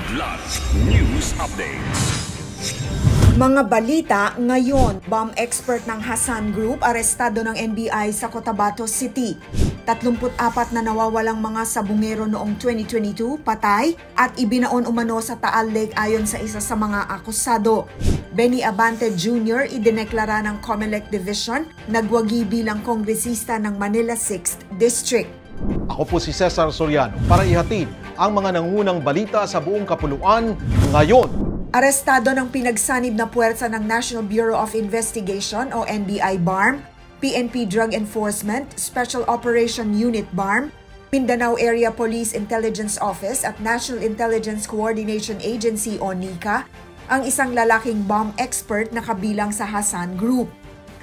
Kidlat News Updates. Mga balita ngayon, bomb expert ng Hassan Group arestado ng NBI sa Cotabato City. 34 na nawawalang mga sabungero noong 2022 patay at ibinaon umano sa Taal Lake ayon sa isa sa mga akusado. Benny Abante Jr. idineklara ng COMELEC Division nagwagi bilang kongresista ng Manila 6th District. Ako po si Cesar Soriano para ihatid ang mga nangunang balita sa buong kapuluan ngayon. Arestado ng pinagsanib na puwersa ng National Bureau of Investigation o NBI BARM, PNP Drug Enforcement, Special Operation Unit BARM, Mindanao Area Police Intelligence Office at National Intelligence Coordination Agency o NICA, ang isang lalaking bomb expert na kabilang sa Hassan Group.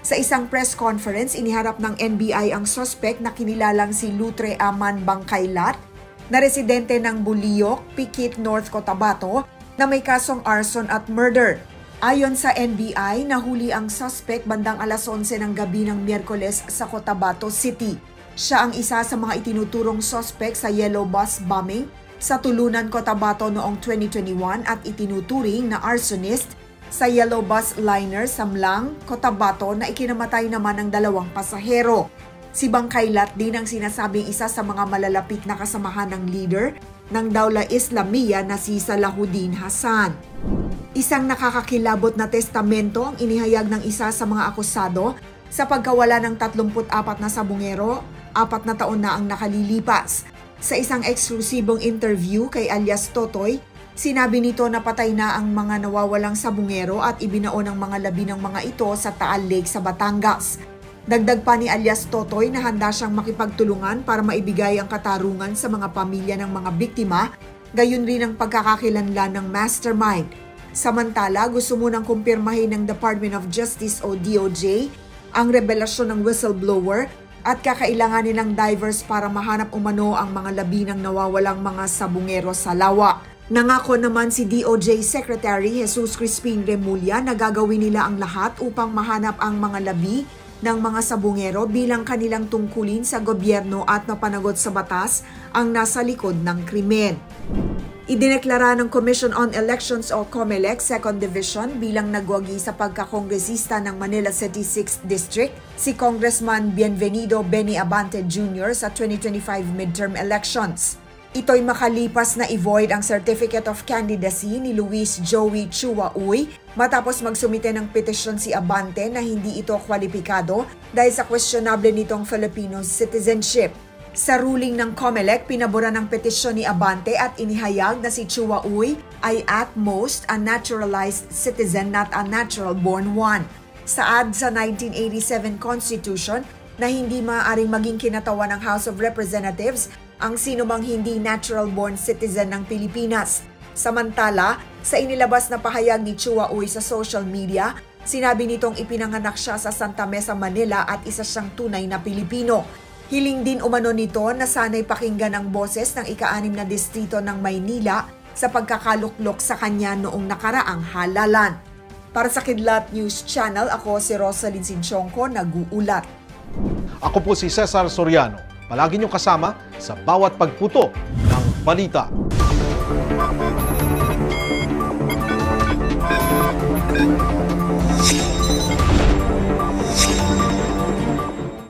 Sa isang press conference, iniharap ng NBI ang suspect na kinilalang si Lutre Aman Bangkaylat, na residente ng Buliyok, Pikit, North Cotabato, na may kasong arson at murder. Ayon sa NBI, nahuli ang suspect bandang alas 11 ng gabi ng Miyerkules sa Cotabato City. Siya ang isa sa mga itinuturong suspect sa Yellow Bus bombing sa Tulunan, Cotabato noong 2021 at itinuturing na arsonist sa Yellow Bus Liner Samlang, Cotabato na ikinamatay naman ng 2 pasahero. Si Bangkaylat din ang sinasabing isa sa mga malalapit na kasamahan ng leader ng Dawla Islamiyya na si Salahuddin Hassan. Isang nakakakilabot na testamento ang inihayag ng isa sa mga akusado sa pagkawala ng 34 na sabungero, 4 na taon na ang nakalilipas. Sa isang eksklusibong interview kay alias Totoy, sinabi nito na patay na ang mga nawawalang sabungero at ibinaon ang mga labi ng mga ito sa Taal Lake sa Batangas. Dagdag pa ni alias Totoy na handa siyang makipagtulungan para maibigay ang katarungan sa mga pamilya ng mga biktima, gayon rin ang pagkakakilanlan ng mastermind. Samantala, gusto munang kumpirmahin ng Department of Justice o DOJ ang revelasyon ng whistleblower at kakailanganin ng divers para mahanap umano ang mga labi ng nawawalang mga sabungero sa lawa. Nangako naman si DOJ Secretary Jesus Crispin Remulla na gagawin nila ang lahat upang mahanap ang mga labi ng mga sabungero bilang kanilang tungkulin sa gobyerno at mapanagot sa batas ang nasa likod ng krimen. Idineklara ng Commission on Elections o COMELEC 2nd Division bilang nagwagi sa pagkakongresista ng Manila City 6th District si Congressman Bienvenido Benny Abante Jr. sa 2025 midterm elections. Ito'y makalipas na i-void ang Certificate of Candidacy ni Luis Joey Chua Uy matapos magsumite ng petisyon si Abante na hindi ito kwalipikado dahil sa questionable nitong Filipino citizenship. Sa ruling ng COMELEC, pinabura ng petisyon ni Abante at inihayag na si Chua Uy ay at most a naturalized citizen, not a natural-born one. Saad sa 1987 Constitution na hindi maaaring maging kinatawan ng House of Representatives ang sinumang hindi natural-born citizen ng Pilipinas. Samantala, sa inilabas na pahayag ni Chua Uy sa social media, sinabi nitong ipinanganak siya sa Santa Mesa, Manila at isa siyang tunay na Pilipino. Hiling din umano nito na sana'y pakinggan ang boses ng ika-6 na distrito ng Maynila sa pagkakaluklok sa kanya noong nakaraang halalan. Para sa Kidlat News Channel, ako si Rosalyn Sinchonko, nag-uulat. Ako po si Cesar Soriano. Palagi niyong kasama sa bawat pagputo ng balita.